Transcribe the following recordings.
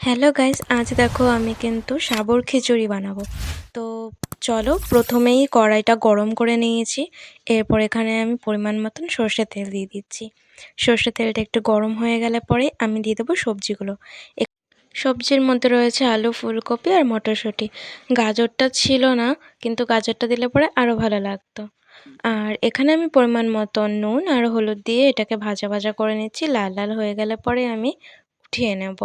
Hello guys, আজ দেখো আমি কিন্তু সাবুর খিচুড়ি বানাবো। তো চলো, প্রথমেই কড়াইটা গরম করে নিয়েছি। এরপর এখানে আমি পরিমাণ মতন সর্ষের তেল দিয়ে দিচ্ছি। সর্ষের তেলটা একটু গরম হয়ে গেলে পরে আমি দিয়ে দেবো সবজিগুলো। সবজির মধ্যে রয়েছে আলু, ফুলকপি আর মটরশুঁটি। গাজরটা ছিল না, কিন্তু গাজরটা দিলে পরে আরও ভালো লাগতো। আর এখানে আমি পরিমাণ মতন নুন আর হলুদ দিয়ে এটাকে ভাজা ভাজা করে নিচ্ছি। লাল লাল হয়ে গেলে পরে আমি উঠিয়ে নেব।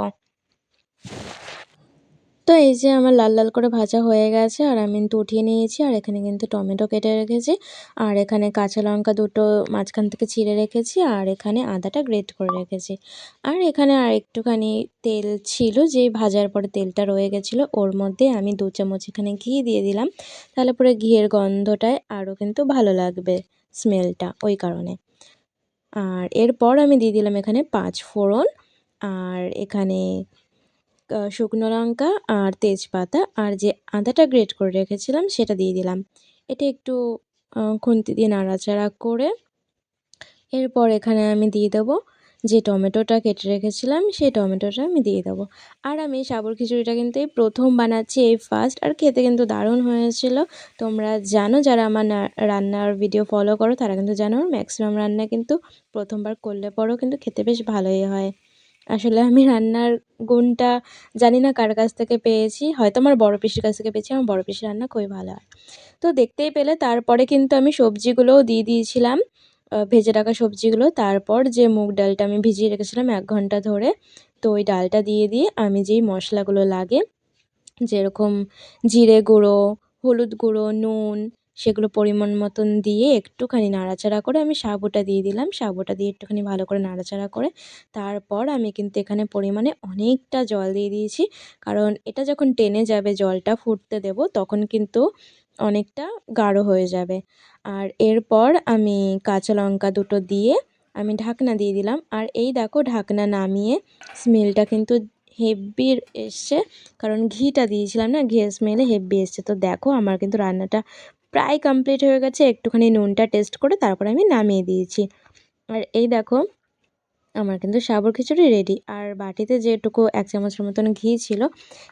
তো এই যে আমার লাল লাল করে ভাজা হয়ে গেছে আর আমি কিন্তু উঠিয়ে নিয়েছি। আর এখানে কিন্তু টমেটো কেটে রেখেছি, আর এখানে কাঁচা লঙ্কা দুটো মাঝখান থেকে চিড়ে রেখেছি, আর এখানে আদাটা গ্রেট করে রেখেছি। আর এখানে আর একটুখানি তেল ছিল, যে ভাজার পরে তেলটা রয়ে গেছিলো, ওর মধ্যে আমি 2 চামচ এখানে ঘি দিয়ে দিলাম। তাহলে পরে ঘিয়ের গন্ধটায় আরও কিন্তু ভালো লাগবে, স্মেলটা, ওই কারণে। আর এরপর আমি দিয়ে দিলাম এখানে 5 ফোড়ন, আর এখানে শুকনো লঙ্কা আর তেজপাতা, আর যে আদাটা গ্রেট করে রেখেছিলাম সেটা দিয়ে দিলাম। এটা একটু খুন্তি দিয়ে নাড়াচাড়া করে এরপর এখানে আমি দিয়ে দেবো যে টমেটোটা কেটে রেখেছিলাম, সেই টমেটোটা আমি দিয়ে দেবো। আর আমি সাবুর খিচুড়িটা কিন্তু এই প্রথম বানাচ্ছি, এই ফার্স্ট, আর খেতে কিন্তু দারুণ হয়েছিল। তোমরা জানো, যারা আমার রান্নার ভিডিও ফলো করো তারা কিন্তু জানো, ম্যাক্সিমাম রান্না কিন্তু প্রথমবার করলে পরেও কিন্তু খেতে বেশ ভালোই হয়। আসলে আমি রান্নার গুণটা জানি না কার কাছ থেকে পেয়েছি, হয়তো আমার বড় পিসির কাছ থেকে পেয়েছি। আমার বড় পিসির রান্না খুবই ভালো হয়। তো দেখতেই পেলে তারপরে কিন্তু আমি সবজিগুলোও দিয়ে দিয়েছিলাম, ভেজে রাখা সবজিগুলো। তারপর যে মুগ ডালটা আমি ভিজিয়ে রেখেছিলাম 1 ঘন্টা ধরে, তো ওই ডালটা দিয়ে আমি যেই মশলাগুলো লাগে, যেরকম জিরে গুঁড়ো, হলুদ গুঁড়ো, নুন, সেগুলো পরিমাণ মতন দিয়ে একটুখানি নাড়াচাড়া করে আমি সাবুটা দিয়ে দিলাম। সাবুটা দিয়ে একটুখানি ভালো করে নাড়াচাড়া করে তারপর আমি কিন্তু এখানে পরিমাণে অনেকটা জল দিয়ে দিয়েছি। কারণ এটা যখন টেনে যাবে, জলটা ফুটতে দেব, তখন কিন্তু অনেকটা গাঢ় হয়ে যাবে। আর এরপর আমি কাঁচা লঙ্কা দুটো দিয়ে আমি ঢাকনা দিয়ে দিলাম। আর এই দেখো, ঢাকনা নামিয়ে স্মেলটা কিন্তু হেব্বি এসছে, কারণ ঘিটা দিয়েছিলাম না, ঘিয়ের স্মেলে হেব্বি এসছে। তো দেখো, আমার কিন্তু রান্নাটা প্রায় কমপ্লিট হয়ে গেছে। একটুখানি নুনটা টেস্ট করে তারপরে আমি নামিয়ে দিয়েছি। আর এই দেখো, আমার কিন্তু সাবুর খিচুড়ি রেডি। আর বাটিতে যেটুকু 1 চামচের মতন ঘি ছিল,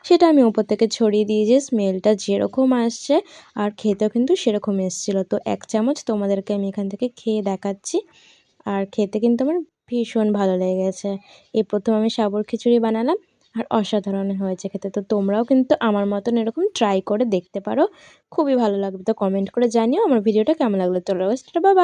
সেটা আমি উপর থেকে ছড়িয়ে দিয়েছি। স্মেলটা যেরকম আসছে আর খেতেও কিন্তু সেরকম এসেছিলো। তো 1 চামচ তোমাদেরকে আমি এখান থেকে খেয়ে দেখাচ্ছি। আর খেতে কিন্তু আমার ভীষণ ভালো লেগেছে। এই প্রথম আমি সাবুর খিচুড়ি বানালাম, আর অসাধারণ হয়েছে খেতে। তো তোমরাও কিন্তু আমার মতন এরকম ট্রাই করে দেখতে পারো, খুবই ভালো লাগবে। তো কমেন্ট করে জানিও আমার ভিডিওটা কেমন লাগলো। চলো, বাই বাই।